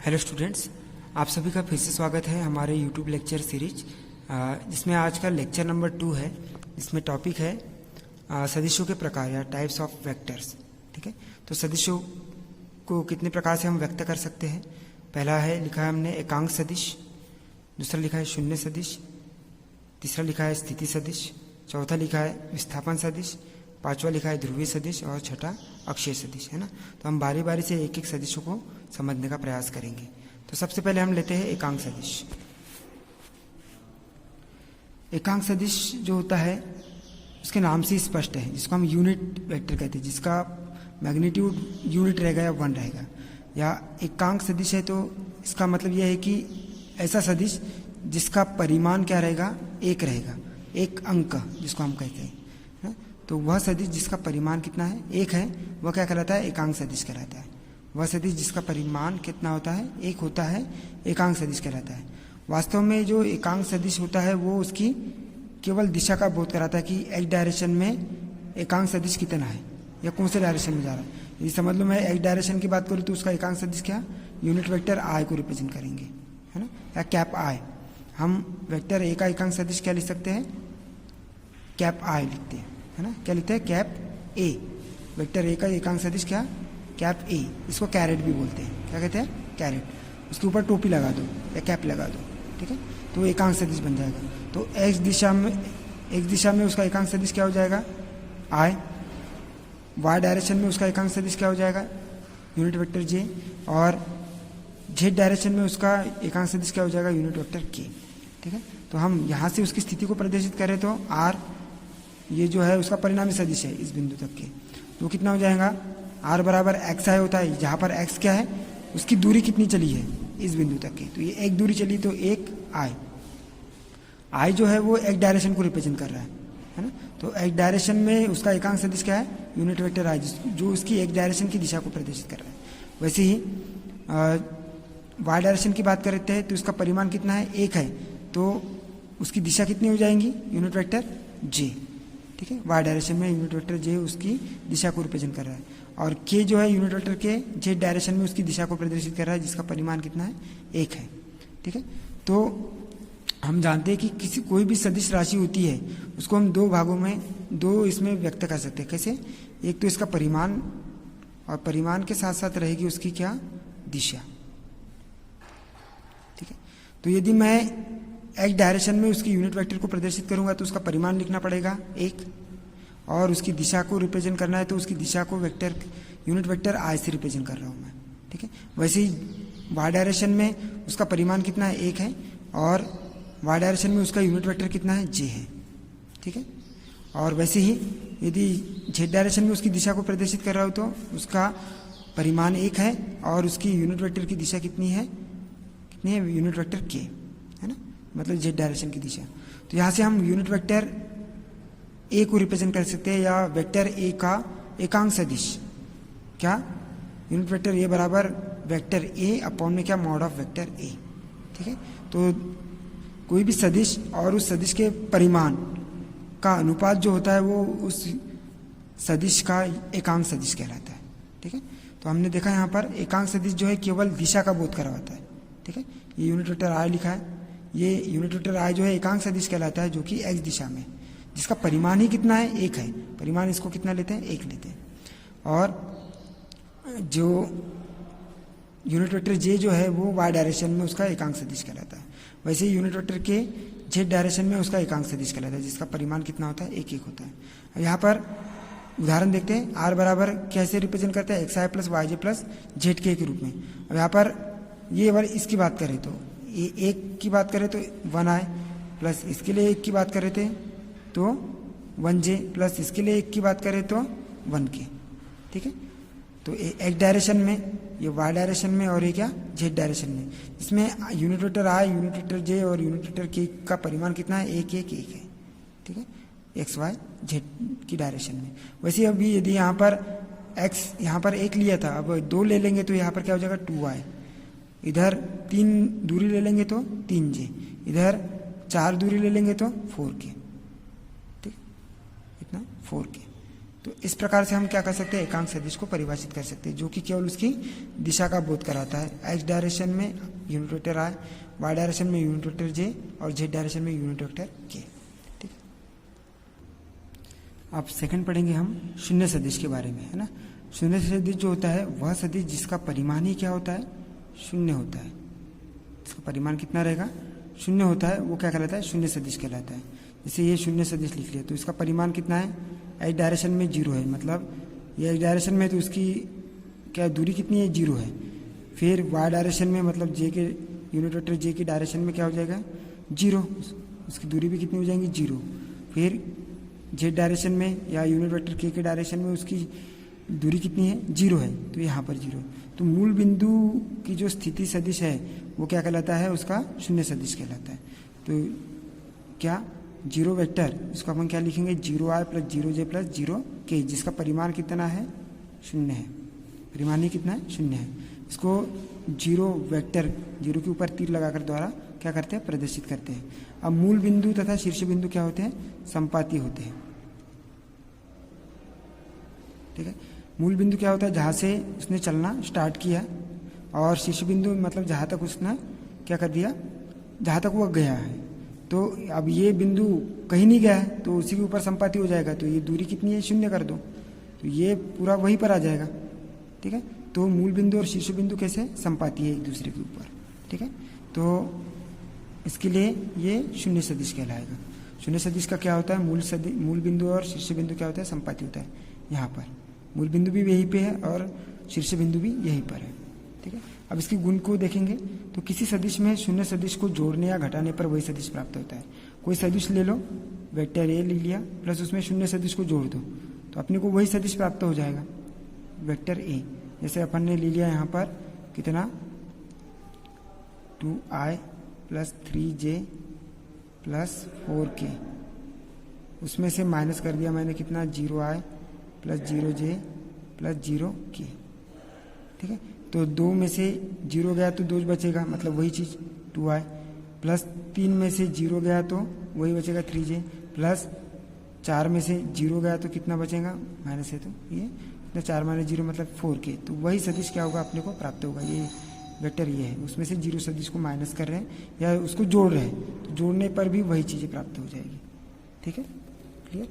Hello students, आप सभी का फिर से स्वागत है हमारे यूट्यूब लेक्चर सीरीज, जिसमें आज का लेक्चर नंबर 2 है। इसमें टॉपिक है सदिशों के प्रकार या टाइप्स ऑफ वेक्टर्स। ठीक है, तो सदिशों को कितने प्रकार से हम व्यक्त कर सकते हैं। पहला है लिखा है हमने एकांक सदिश, दूसरा लिखा है शून्य सदिश, तीसरा लिखा है स्थिति सदिश, चौथा लिखा है विस्थापन सदिश, पांचवा लिखा है ध्रुवीय सदिश और छठा अक्षीय सदिश है ना। तो हम बारी बारी से एक एक सदिशों को समझने का प्रयास करेंगे। तो सबसे पहले हम लेते हैं एकांक सदिश। एकांक सदिश जो होता है उसके नाम से स्पष्ट है, जिसको हम यूनिट वेक्टर कहते हैं, जिसका मैग्नीट्यूड यूनिट रहेगा या 1 रहेगा। या एकांक सदिश है तो इसका मतलब यह है कि ऐसा सदिश जिसका परिमाण क्या रहेगा, एक रहेगा, एक अंक जिसको हम कहते हैं। तो वह सदिश जिसका परिमाण कितना है, एक है, वह क्या कहलाता है, एकांक सदिश कहलाता है। वह सदिश जिसका परिमाण कितना होता है, एक होता है, एकांक सदिश कहलाता है। वास्तव में जो एकांक सदिश होता है वो उसकी केवल दिशा का बोध कराता है कि एक्स डायरेक्शन में एकांक सदिश कितना है या कौन से डायरेक्शन में जा रहा है। यदि समझ लो मैं एक्स डायरेक्शन की बात करूँ तो उसका एकांक सदिश क्या, यूनिट वेक्टर आई को रिप्रेजेंट करेंगे, है ना, या कैप आई। हम वेक्टर ए का एकांक सदिश क्या लिख सकते हैं, कैप आई लिखते हैं, है ना। क्या लिखते हैं, कैप ए। वेक्टर ए का एकांक सदिश क्या, कैप ए। इसको कैरेट भी बोलते हैं, क्या कहते हैं, कैरेट। उसके ऊपर टोपी लगा दो या कैप लगा दो, ठीक है, तो एकांक सदिश बन जाएगा। तो एक्स दिशा में उसका एकांक सदिश क्या हो जाएगा, आई। वाई डायरेक्शन में उसका एकांक सदिश क्या हो जाएगा, यूनिट वेक्टर जे। और जेड डायरेक्शन में उसका एकांक सदिश क्या हो जाएगा, यूनिट वेक्टर के। ठीक है, तो हम यहाँ से उसकी स्थिति को प्रदर्शित करें तो आर, ये जो है उसका परिणामी सदिश है इस बिंदु तक के, तो कितना हो जाएगा, आर बराबर एक्स आई होता है। जहाँ पर एक्स क्या है, उसकी दूरी कितनी चली है इस बिंदु तक की, तो ये एक दूरी चली, तो एक आई जो है वो एक डायरेक्शन को रिप्रेजेंट कर रहा है ना। तो एक डायरेक्शन में उसका एकांक सदिश क्या है, यूनिट वेक्टर आई, जो उसकी एक डायरेक्शन की दिशा को प्रदर्शित कर रहा है। वैसे ही वाई डायरेक्शन की बात करते हैं तो उसका परिमाण कितना है, एक है, तो उसकी दिशा कितनी हो जाएंगी, यूनिट वेक्टर जे। ठीक है, वाई डायरेक्शन में यूनिट वेक्टर जे उसकी दिशा को रिप्रेजेंट कर रहा है। और के जो है यूनिट वेक्टर के जेड डायरेक्शन में उसकी दिशा को प्रदर्शित कर रहा है, जिसका परिमाण कितना है, एक है। ठीक है, तो हम जानते हैं कि कोई भी सदिश राशि होती है उसको हम दो भागों में, दो इसमें व्यक्त कर सकते हैं। कैसे, एक तो इसका परिमाण, और परिमाण के साथ साथ रहेगी उसकी क्या, दिशा। ठीक है, तो यदि मैं एक्स डायरेक्शन में उसकी यूनिट वेक्टर को प्रदर्शित करूंगा तो उसका परिमाण लिखना पड़ेगा एक, और उसकी दिशा को रिप्रेजेंट करना है तो उसकी दिशा को वेक्टर, यूनिट वेक्टर आई से रिप्रेजेंट कर रहा हूं मैं। ठीक है, वैसे ही वाई डायरेक्शन में उसका परिमाण कितना है, एक है, और वाई डायरेक्शन में उसका यूनिट वेक्टर कितना है, जे है। ठीक है, और वैसे ही यदि जेड डायरेक्शन में उसकी दिशा को प्रदर्शित कर रहा हो तो उसका परिमाण एक है, और उसकी यूनिट वेक्टर की दिशा कितनी है, यूनिट वेक्टर के, है ना, मतलब जेड डायरेक्शन की दिशा। तो यहाँ से हम यूनिट वेक्टर ए को रिप्रेजेंट कर सकते हैं, या वेक्टर ए का एकांक सदिश क्या, यूनिट वेक्टर ए बराबर वेक्टर ए अपॉन में क्या, मॉड ऑफ वेक्टर ए। ठीक है, तो कोई भी सदिश और उस सदिश के परिमाण का अनुपात जो होता है वो उस सदिश का एकांक सदिश कहलाता है। ठीक है, तो हमने देखा यहाँ पर एकांक सदिश जो है केवल दिशा का बोध करवाता है। ठीक है, ये यूनिट वेक्टर आई लिखा है, ये यूनिट वेक्टर आई जो है एकांक सदिश कहलाता है, जो कि एक्स दिशा में, जिसका परिमाण ही कितना है, एक है। परिमाण इसको कितना लेते हैं, एक लेते हैं। और जो यूनिट वेक्टर जे जो है वो वाई डायरेक्शन में उसका एकांक सदिश कहलाता है। वैसे ही यूनिट वेक्टर के जेड डायरेक्शन में उसका एकांक सदिश कहलाता है, जिसका परिमाण कितना होता है, एक एक होता है। यहाँ पर उदाहरण देखते हैं, आर बराबर कैसे रिप्रेजेंट करते हैं, एक्स आई प्लस वाई जे प्लस जेड के रूप में। अब यहाँ पर ये बार इसकी बात करें तो ये एक की बात करें तो 1 आई प्लस इसके लिए एक की बात करें थे तो 1 जे प्लस इसके लिए एक की बात करें तो 1 के। ठीक है, तो एक्स डायरेक्शन में, ये वाई डायरेक्शन में, और ये क्या, जेड डायरेक्शन में, इसमें यूनिट वेक्टर आई, यूनिट वेक्टर जे और यूनिट वेक्टर के का परिमाण कितना है, एक एक एक है। ठीक है, एक्स वाई जेड की डायरेक्शन में। वैसे अभी यदि यहाँ पर एक्स यहाँ पर एक लिया था, अब 2 ले लेंगे तो यहाँ पर क्या हो जाएगा, 2y। इधर 3 दूरी ले लेंगे तो 3j, इधर 4 दूरी ले लेंगे तो 4k। ठीक, इतना 4k। तो इस प्रकार से हम क्या कर सकते हैं, एकांक सदिश को परिभाषित कर सकते हैं, जो कि केवल उसकी दिशा का बोध कराता है। एक्स डायरेक्शन में यूनिट वेक्टर आई, वाई डायरेक्शन में यूनिट वेक्टर जे और जेड डायरेक्शन में यूनिट वेक्टर के। ठीक है, अब सेकंड पढ़ेंगे हम शून्य सदिश के बारे में, है ना। शून्य सदिश जो होता है वह सदिश जिसका परिमाण ही क्या होता है, शून्य होता है। इसका परिमाण कितना रहेगा, शून्य होता है, वो क्या कहलाता है, शून्य सदिश कहलाता है। जैसे ये शून्य सदिश लिख लिया तो इसका परिमाण कितना है, एक्स डायरेक्शन में 0 है, मतलब ये एक्स डायरेक्शन में तो उसकी क्या दूरी कितनी है, 0 है। फिर वाई डायरेक्शन में मतलब जे के यूनिट वेक्टर जे की डायरेक्शन में क्या हो जाएगा, 0, उसकी दूरी भी कितनी हो जाएंगी, 0। फिर जेड डायरेक्शन में या यूनिट वेक्टर के डायरेक्शन में उसकी दूरी कितनी है, 0 है, तो यहाँ पर 0। तो मूल बिंदु की जो स्थिति सदिश है वो क्या कहलाता है, उसका शून्य सदिश कहलाता है। तो क्या 0 वेक्टर, इसको अपन क्या लिखेंगे, 0i + 0j + 0k, जिसका परिमाण कितना है, 0 है। परिमाण ही कितना है, 0 है। इसको 0 वेक्टर, 0 के ऊपर तीर लगाकर द्वारा क्या करते हैं, प्रदर्शित करते हैं। अब मूल बिंदु तथा शीर्ष बिंदु क्या होते हैं, संपाती होते हैं। ठीक है, मूल बिंदु क्या होता है, जहाँ से उसने चलना स्टार्ट किया, और शीर्ष बिंदु मतलब जहाँ तक उसने क्या कर दिया, जहाँ तक वो गया है। तो अब ये बिंदु कहीं नहीं गया है तो उसी के ऊपर संपाती हो जाएगा, तो ये दूरी कितनी है, 0 कर दो, तो ये पूरा वहीं पर आ जाएगा। ठीक है, तो मूल बिंदु और शीर्ष बिंदु कैसे संपाती है एक दूसरे के ऊपर। ठीक है, तो इसके लिए ये शून्य सदिश कहलाएगा। शून्य सदिश का क्या होता है, मूल बिंदु और शीर्ष बिंदु क्या होता है, संपाती होता है। यहाँ पर मूल बिंदु भी यहीं पे है और शीर्ष बिंदु भी यहीं पर है। ठीक है, अब इसकी गुण को देखेंगे तो किसी सदिश में शून्य सदिश को जोड़ने या घटाने पर वही सदिश प्राप्त होता है। कोई सदिश ले लो, वेक्टर ए ले लिया, प्लस उसमें शून्य सदिश को जोड़ दो तो अपने को वही सदिश प्राप्त हो जाएगा, वेक्टर ए। जैसे अपन ने ले लिया यहाँ पर कितना, 2i + 3j + 4k, उसमें से माइनस कर दिया मैंने कितना, 0i + 0j + 0k। ठीक है, तो 2 में से 0 गया तो 2 बचेगा, मतलब वही चीज़ 2i, प्लस 3 में से 0 गया तो वही बचेगा 3j, प्लस 4 में से 0 गया तो कितना बचेगा, माइनस है तो ये 4 - 0 मतलब 4k। तो वही सदिश क्या होगा, अपने को प्राप्त होगा। ये वेक्टर ये है, उसमें से 0 सदिश को माइनस कर रहे हैं या उसको जोड़ रहे हैं, तो जोड़ने पर भी वही चीज़ें प्राप्त हो जाएगी। ठीक है, क्लियर।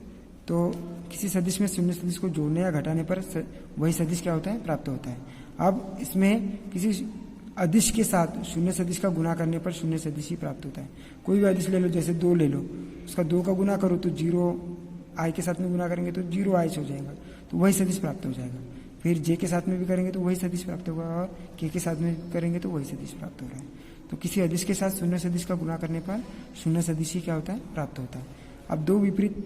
तो किसी सदिश में शून्य सदिश को जोड़ने या घटाने पर वही सदिश क्या होता है, प्राप्त होता है। अब इसमें किसी अदिश के साथ शून्य सदिश का गुणा करने पर शून्य सदिश ही प्राप्त होता है। कोई भी अदिश ले लो, जैसे 2 ले लो, उसका 2 का गुना करो तो 0i के साथ में गुना करेंगे तो 0i हो जाएगा, तो वही सदिश प्राप्त हो जाएगा। फिर j के साथ में भी करेंगे तो वही सदिश प्राप्त होगा, और k के साथ में करेंगे तो वही सदिश प्राप्त हो रहा है। तो किसी अदिश के साथ शून्य सदिश का गुणा करने पर शून्य सदिश ही क्या होता है, प्राप्त होता है। अब 2 विपरीत,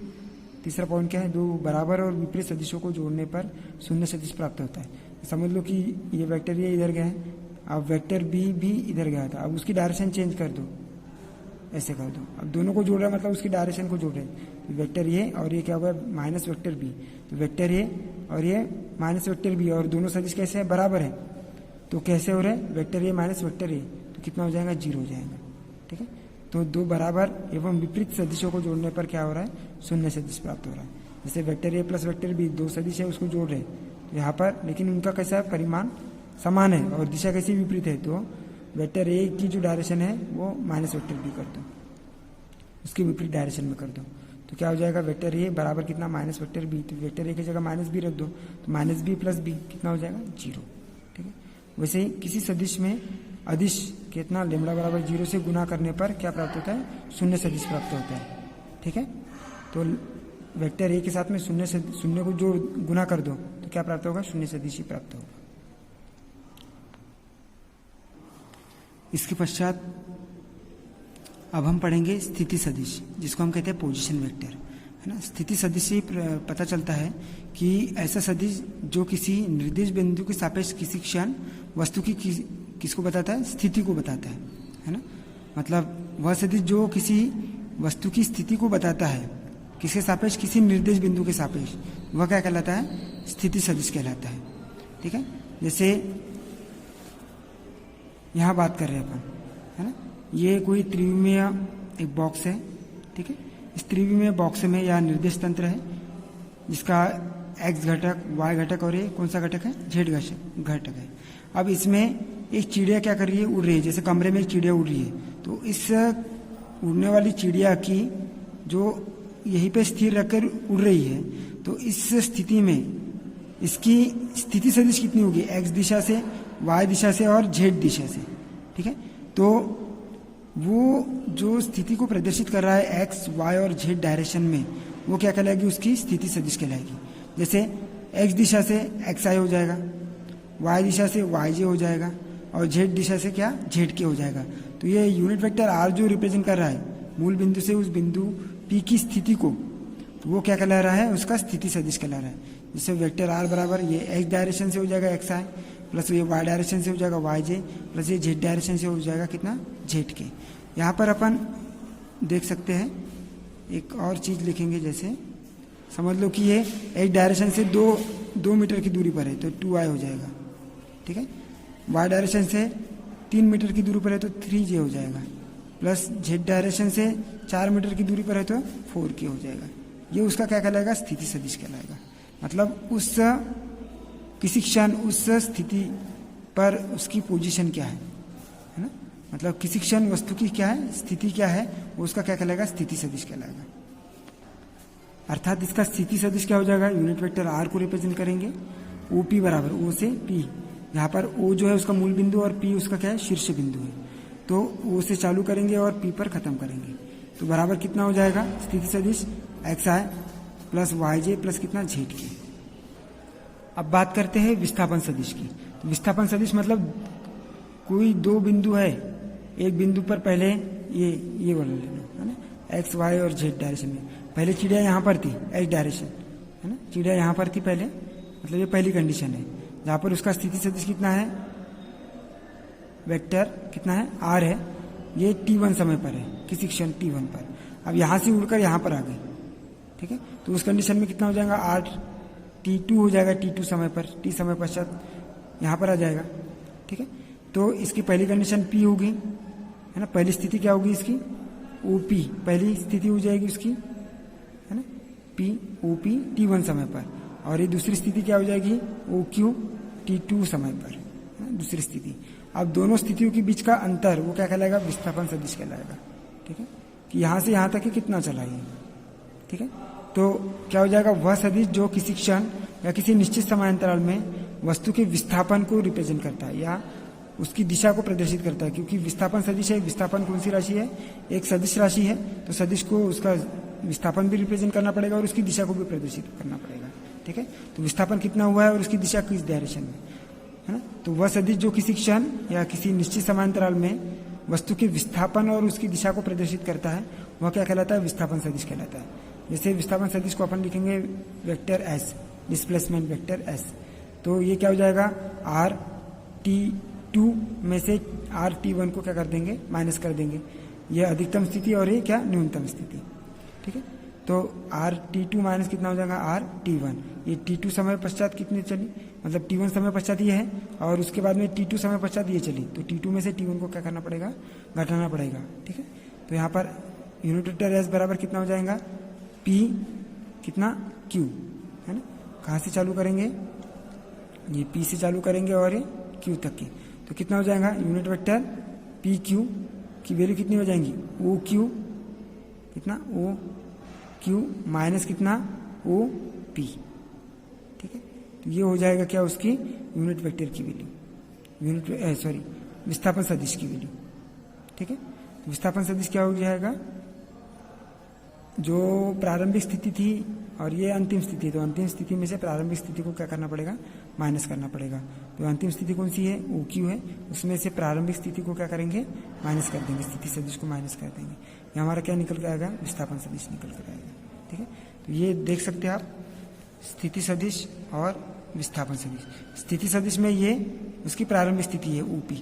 तीसरा पॉइंट क्या है, 2 बराबर और विपरीत सदिशों को जोड़ने पर शून्य सदिश प्राप्त होता है। समझ लो कि ये वेक्टर ये इधर गया है, अब वेक्टर बी भी इधर गया था, अब उसकी डायरेक्शन चेंज कर दो, ऐसे कर दो। अब दोनों को जोड़ रहा है मतलब उसकी डायरेक्शन को जोड़ रहे हैं, तो वेक्टर ये और ये क्या हुआ, माइनस वेक्टर बी, तो वेक्टर ये और ये माइनस वेक्टर बी, और दोनों सदिश कैसे है, बराबर है, तो कैसे हो रहे हैं, वेक्टर ये माइनस वेक्टर ए, तो कितना हो जाएगा, 0 हो जाएगा। ठीक है, तो 2 बराबर एवं विपरीत सदिशों को जोड़ने पर क्या हो रहा है, शून्य सदिश प्राप्त हो रहा है। जैसे vector A plus vector B 2 सदिश है, उसको जोड़ रहे हैं तो यहाँ पर, लेकिन उनका कैसा है, परिमाण समान है और दिशा कैसी विपरीत है, तो वेक्टर ए की जो डायरेक्शन है वो माइनस वेक्टर बी कर दो, उसके विपरीत डायरेक्शन में कर दो, तो क्या हो जाएगा, वेक्टर ए बराबर कितना, माइनस वेक्टर बी, तो वेक्टर ए की जगह माइनस बी रख दो, तो माइनस बी प्लस बी कितना हो जाएगा, 0। ठीक है, वैसे ही किसी सदिश में अदिश कितना, लैम्डा बराबर 0 से गुना करने पर क्या प्राप्त होता है, शून्य सदिश प्राप्त होता है। ठीक है, तो वेक्टर ए के साथ में शून्य को जोड़ गुना कर दो तो क्या प्राप्त होगा, शून्य सदिश ही प्राप्त होगा। इसके पश्चात अब हम पढ़ेंगे स्थिति सदिश, जिसको हम कहते हैं पोजीशन वेक्टर, है ना। स्थिति सदिश से पता चलता है कि ऐसा सदिश जो किसी निर्दिष्ट बिंदु के सापेक्ष किसी क्षण वस्तु की किसको बताता है, स्थिति को बताता है ना। मतलब वह सदिश जो किसी वस्तु की स्थिति को बताता है, किसके सापेक्ष, किसी निर्दिष्ट बिंदु के सापेक्ष, वह क्या कहलाता है, स्थिति सदिश कहलाता है। ठीक है, जैसे यहाँ बात कर रहे हैं अपन, है ना, ये कोई त्रिविमीय एक बॉक्स है। ठीक है, इस त्रिविमीय बॉक्स में यह निर्देश तंत्र है जिसका एक्स घटक, वाई घटक और ये कौन सा घटक है, जेड घटक है। अब इसमें एक चिड़िया क्या कर रही है, उड़ रही है। जैसे कमरे में एक चिड़िया उड़ रही है, तो इस उड़ने वाली चिड़िया की जो यहीं पे स्थिर रखकर उड़ रही है, तो इस स्थिति में इसकी स्थिति सदिश कितनी होगी, एक्स दिशा से, वाई दिशा से और जेड दिशा से। ठीक है, तो वो जो स्थिति को प्रदर्शित कर रहा है एक्स, वाई और जेड डायरेक्शन में, वो क्या कहलाएगी, उसकी स्थिति सदिश कहलाएगी। जैसे एक्स दिशा से एक्स आई हो जाएगा, वाई दिशा से वाई जे हो जाएगा और जेड दिशा से क्या, जेड के हो जाएगा। तो ये यूनिट वेक्टर आर जो रिप्रेजेंट कर रहा है मूल बिंदु से उस बिंदु पी की स्थिति को, तो वो क्या कहला रहा है, उसका स्थिति सदिश कहला रहा है। जिससे वेक्टर आर बराबर ये एक्स डायरेक्शन से हो जाएगा एक्स आई, प्लस ये वाई डायरेक्शन से हो जाएगा वाई जे, प्लस ये जेड डायरेक्शन से हो जाएगा कितना, जेड के। यहाँ पर अपन देख सकते हैं एक और चीज़ लिखेंगे, जैसे समझ लो कि ये एक डायरेक्शन से दो मीटर की दूरी पर है तो 2i हो जाएगा। ठीक है, वाई डायरेक्शन से 3 मीटर की दूरी पर है तो 3j हो जाएगा, प्लस जेड डायरेक्शन से 4 मीटर की दूरी पर है तो 4k हो जाएगा। ये उसका क्या कहलाएगा, स्थिति सदिश कहलाएगा। मतलब उस किसी क्षण उस स्थिति पर उसकी पोजीशन क्या है ना, मतलब किसी क्षण वस्तु की क्या है, स्थिति क्या है, वो उसका क्या कहलाएगा, स्थिति सदिश कहलाएगा। अर्थात इसका स्थिति सदिश क्या हो जाएगा, यूनिट वेक्टर आर को रिप्रेजेंट करेंगे ओ पी बराबर, ओ से पी। यहाँ पर ओ जो है उसका मूल बिंदु और पी उसका क्या है, शीर्ष बिंदु है। तो ओ से चालू करेंगे और पी पर खत्म करेंगे, तो बराबर कितना हो जाएगा, स्थिति सदिश एक्स आई प्लस वाई जे प्लस कितना, जेड के। अब बात करते हैं विस्थापन सदिश की। तो विस्थापन सदिश मतलब कोई दो बिंदु है, एक बिंदु पर पहले ये वाला ले लो, है ना, एक्स वाई और जेड डायरेक्शन में। पहले चिड़िया यहाँ पर थी, एक्स डायरेक्शन, है ना, चिड़िया यहाँ पर थी पहले, मतलब ये पहली कंडीशन है जहाँ पर उसका स्थिति सदिश कितना है, वेक्टर कितना है, आर है। ये t1 समय पर है, किसी क्षण t1 पर। अब यहाँ से उड़कर यहाँ पर आ गए, ठीक है, तो उस कंडीशन में कितना हो जाएगा, आर t2 हो जाएगा, t2 समय पर, t समय पश्चात यहाँ पर आ जाएगा। ठीक है, तो इसकी पहली कंडीशन p होगी, है ना, पहली स्थिति क्या होगी इसकी, OP पहली स्थिति हो जाएगी उसकी, है ना, P OP t1 समय पर, और ये दूसरी स्थिति क्या हो जाएगी, OQ t2 समय पर, है ना, दूसरी स्थिति। अब दोनों स्थितियों के बीच का अंतर वो क्या कहलाएगा, विस्थापन सदिश कहलाएगा। ठीक है, कि यहाँ से यहाँ तक ही कितना चला ये। ठीक है, तो क्या हो जाएगा, वह सदिश जो किसी क्षण या किसी निश्चित समांतराल में वस्तु के विस्थापन को रिप्रेजेंट करता है या उसकी दिशा को प्रदर्शित करता है। क्योंकि विस्थापन सदिश है, विस्थापन कौन सी राशि है, एक सदिश राशि है, तो सदिश को उसका विस्थापन भी रिप्रेजेंट करना पड़ेगा और उसकी दिशा को भी प्रदर्शित करना पड़ेगा। ठीक है, तो विस्थापन कितना हुआ है और उसकी दिशा किस डायरेक्शन में, है ना, तो वह सदिश जो किसी क्षण या किसी निश्चित समांतराल में वस्तु के विस्थापन और उसकी दिशा को प्रदर्शित करता है, वह क्या कहलाता है, विस्थापन सदिश कहलाता है। जैसे विस्थापन सदिश को अपन लिखेंगे vector S, displacement vector S, तो ये क्या हो जाएगा, आर t2 में से आर t1 को क्या कर देंगे, माइनस कर देंगे। ये अधिकतम स्थिति और ये क्या, न्यूनतम स्थिति। ठीक है, तो आर t2 माइनस कितना हो जाएगा, आर t1। ये t2 समय पश्चात कितनी चली, मतलब t1 समय पश्चात ये है और उसके बाद में t2 समय पश्चात ये चली, तो t2 में से t1 को क्या करना पड़ेगा, घटाना पड़ेगा। ठीक है, तो यहाँ पर यूनिट वेक्टर एस बराबर कितना हो जाएगा, p कितना, q, है ना, कहाँ से चालू करेंगे, ये p से चालू करेंगे और ये q तक की, तो कितना हो जाएगा, यूनिट वेक्टर पी क्यू की वैल्यू कितनी हो जाएंगी, ओ क्यू कितना, ओ क्यू माइनस कितना, ओ पी। ठीक है, तो ये हो जाएगा क्या, उसकी यूनिट वेक्टर की वैल्यू, विस्थापन सदिश की वैल्यू। ठीक है, तो विस्थापन सदिश क्या हो जाएगा, जो प्रारंभिक स्थिति थी और ये अंतिम स्थिति, तो अंतिम स्थिति में से प्रारंभिक स्थिति को क्या करना पड़ेगा, माइनस करना पड़ेगा। तो अंतिम स्थिति कौन सी है, ओ क्यू है, उसमें से प्रारंभिक स्थिति को क्या करेंगे, माइनस कर देंगे, स्थिति सदिश को माइनस कर देंगे। ये हमारा क्या निकल कर आएगा, विस्थापन सदिश निकल कर आएगा। ठीक है, तो ये देख सकते हैं आप, स्थिति सदिश और विस्थापन सदिश। स्थिति सदिश में ये उसकी प्रारंभिक स्थिति है OP,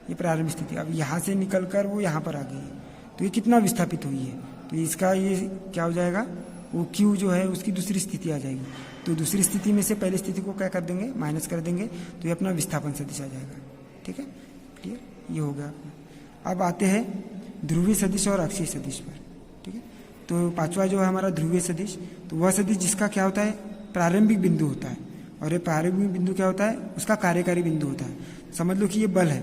ये प्रारंभिक स्थिति। अब यहाँ से निकलकर वो यहाँ पर आ गई है, तो ये कितना विस्थापित हुई है, तो इसका ये क्या हो जाएगा, वो Q जो है उसकी दूसरी स्थिति आ जाएगी, तो दूसरी स्थिति में से पहली स्थिति को क्या कर देंगे, माइनस कर देंगे, तो ये अपना विस्थापन सदिश आ जाएगा। ठीक है, क्लियर, ये हो गया। अब आते हैं ध्रुवीय सदिश और अक्षीय सदिश पर। ठीक है, तो पांचवा जो है हमारा ध्रुवीय सदिश, तो वह सदिश जिसका क्या होता है, प्रारंभिक बिंदु होता है, और ये प्रारंभिक बिंदु क्या होता है, उसका कार्यकारी बिंदु होता है। समझ लो कि ये बल है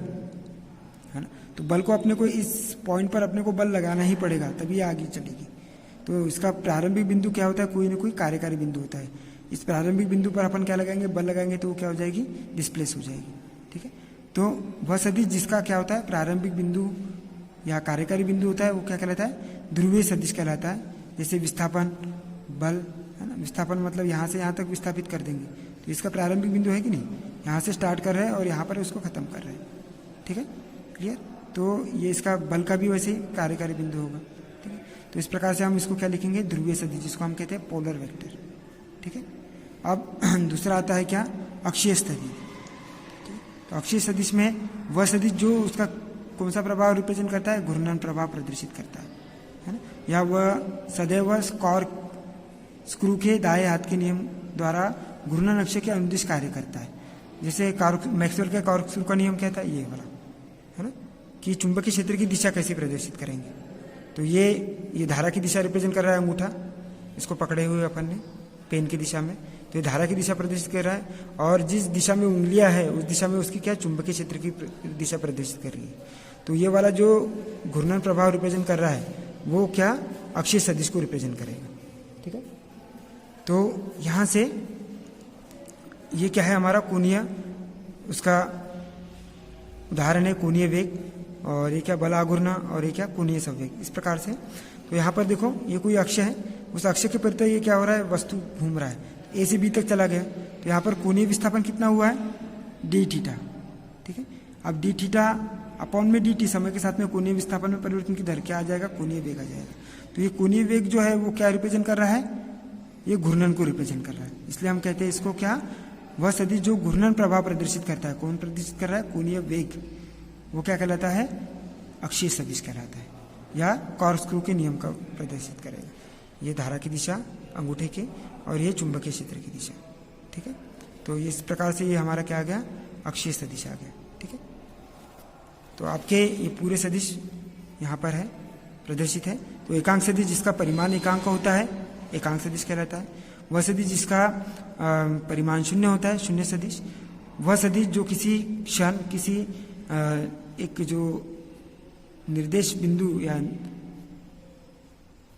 ना, तो बल को अपने को इस पॉइंट पर अपने को बल लगाना ही पड़ेगा, तभी आगे चलेगी। तो इसका प्रारंभिक बिंदु क्या होता है, कोई ना कोई कार्यकारी बिंदु होता है। इस प्रारंभिक बिंदु पर अपन क्या लगाएंगे, बल लगाएंगे, तो वो क्या हो जाएगी, डिस्प्लेस हो जाएगी। ठीक है, तो वह सदिश जिसका क्या होता है, प्रारंभिक बिंदु या कार्यकारी बिंदु होता है, वो क्या कहलाता है, ध्रुवीय सदिश कहलाता है। जैसे विस्थापन बल है ना, विस्थापन मतलब यहाँ से यहाँ तक विस्थापित कर देंगे, तो इसका प्रारंभिक बिंदु है कि नहीं, यहाँ से स्टार्ट कर रहे हैं और यहाँ पर उसको खत्म कर रहे हैं। ठीक है, क्लियर। तो ये इसका बल का भी वैसे ही कार्यकारी बिंदु होगा। ठीक है, तो इस प्रकार से हम इसको क्या लिखेंगे, ध्रुवीय सदिश, जिसको हम कहते हैं पोलर वेक्टर। ठीक है, अब दूसरा आता है क्या, अक्षीय सदिश। तो अक्षीय सदिश में वह सदिश जो उसका कौन सा प्रभाव रिप्रेजेंट करता है, घूर्णन प्रभाव प्रदर्शित करता है ना, या वह सदैव स्क्रू के दाएं हाथ के नियम द्वारा घूर्णन अक्ष के अनुदिश कार्य करता है। जैसे मैक्सवेल के कॉर्कस्क्रू का नियम कहता है ये वाला, है ना, कि चुंबकीय क्षेत्र की दिशा कैसे प्रदर्शित करेंगे। तो ये धारा की दिशा रिप्रेजेंट कर रहा है अंगूठा, इसको पकड़े हुए अपन ने पेन की दिशा में, तो ये धारा की दिशा प्रदर्शित कर रहा है, और जिस दिशा में उंगलियां है उस दिशा में उसकी क्या, चुंबकीय क्षेत्र की दिशा प्रदर्शित कर रही है। तो ये वाला जो घूर्णन प्रभाव रिप्रेजेंट कर रहा है वो क्या, अक्षीय सदिश को रिप्रेजेंट करेगा। ठीक है, तो यहाँ से ये क्या है, हमारा कोणीय, उसका उदाहरण है कोणीय वेग, और ये क्या, बल आघूर्ण, और ये क्या, कोणीय संवेग। इस प्रकार से तो यहाँ पर देखो ये कोई अक्ष है, उस अक्ष के प्रति ये क्या हो रहा है, वस्तु घूम रहा है, ए से बी तक चला गया, तो यहाँ पर कोणीय विस्थापन कितना हुआ है, डी थीटा। ठीक है, अब डी थीटा अपॉन में डी टी, समय के साथ में कोणीय विस्थापन में परिवर्तन की दर क्या आ जाएगा, कोणीय वेग आ जाएगा। तो ये कोणीय वेग जो है वो क्या रिप्रेजेंट कर रहा है, ये घूर्णन को रिप्रेजेंट कर रहा है। इसलिए हम कहते हैं इसको क्या, वह सदिश जो घूर्णन प्रभाव प्रदर्शित करता है। कौन प्रदर्शित कर रहा है, कोणीय वेग, वो क्या कहलाता है, अक्षीय सदिश कहलाता है, या कॉर्कस्क्रू के नियम का प्रदर्शित करेगा। ये धारा की दिशा अंगूठे के, और ये चुंबकीय क्षेत्र की दिशा। ठीक है, तो इस प्रकार से ये हमारा क्या आ गया, अक्षीय सदिश आ गया। ठीक है, तो आपके ये पूरे सदिश यहाँ पर है, प्रदर्शित है। तो एकांक सदिश जिसका परिमाण एकांक होता है, एकांक सदिश कहलाता है। वह सदिश जिसका परिमाण शून्य होता है, शून्य सदिश। वह सदिश जो किसी क्षण किसी एक जो निर्देश बिंदु या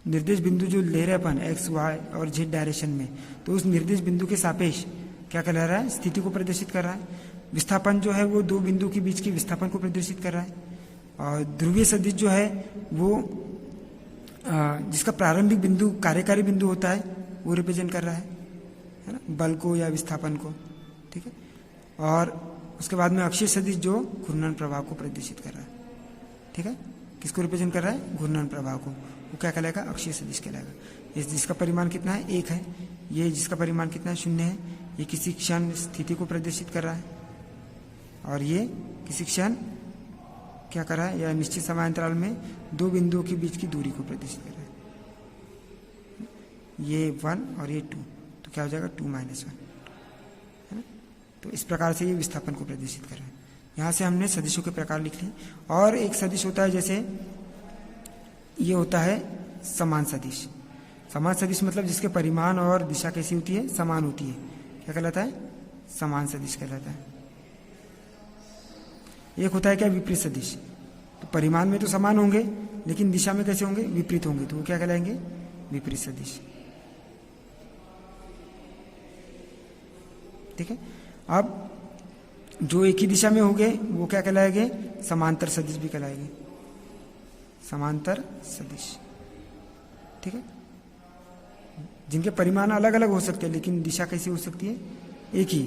निर्देश बिंदु जो ले रहे अपन एक्स वाई और जेड डायरेक्शन में, तो उस निर्देश बिंदु के सापेक्ष क्या कहला रहा है, स्थिति को प्रदर्शित कर रहा है। विस्थापन जो है वो दो बिंदु के बीच के विस्थापन को प्रदर्शित कर रहा है। और ध्रुवीय सदिश जो है वो जिसका प्रारंभिक बिंदु कार्यकारी बिंदु होता है वो रिप्रेजेंट कर रहा है ना, बल को या विस्थापन को। ठीक है, और उसके बाद में अक्षीय सदिश जो घूर्णन प्रभाव को प्रदर्शित कर रहा है। ठीक है, किसको रिप्रेजेंट कर रहा है, घूर्णन प्रभाव को, वो क्या कहलाएगा, अक्षीय सदिश कहलाएगा। इस जिसका परिमाण कितना है, 1 है। ये जिसका परिमाण कितना है, 0 है। ये किसी क्षण स्थिति को प्रदर्शित कर रहा है, और ये किसी क्षण क्या कर रहा है, या निश्चित समयांतराल में दो बिंदुओं के बीच की दूरी को प्रदर्शित कर रहा है। ये 1 और ये 2, तो क्या हो जाएगा 2 - 1, है ना। तो इस प्रकार से ये विस्थापन को प्रदर्शित कर रहा है। यहाँ से हमने सदिशों के प्रकार लिख लिए। और एक सदिश होता है, जैसे ये होता है समान सदिश। समान सदिश मतलब जिसके परिमाण और दिशा कैसी होती है, समान होती है, क्या कहलाता है, समान सदिश कहलाता है। एक होता है क्या, विपरीत सदिश। तो परिमाण में तो समान होंगे लेकिन दिशा में कैसे होंगे, विपरीत होंगे, तो वो क्या कहलाएंगे, विपरीत सदिश। ठीक है, अब जो एक ही दिशा में होंगे वो क्या कहलाएंगे, समांतर सदिश भी कहलाएंगे, समांतर सदिश। ठीक है, जिनके परिमाण अलग अलग हो सकते हैं लेकिन दिशा कैसी हो सकती है, एक ही,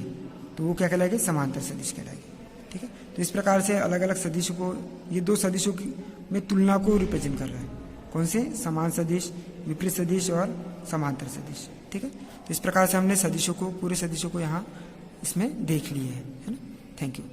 तो वो क्या कहलाएंगे, समांतर सदिश कहलाएंगे। ठीक है, तो इस प्रकार से अलग अलग सदिशों को, ये दो सदिशों की में तुलना को रिप्रेजेंट कर रहा है। कौन से, समान सदिश, विपरीत सदिश और समांतर सदिश। ठीक है, तो इस प्रकार से हमने सदिशों को, पूरे सदिशों को यहाँ इसमें देख लिए हैं, है ना। Thank you.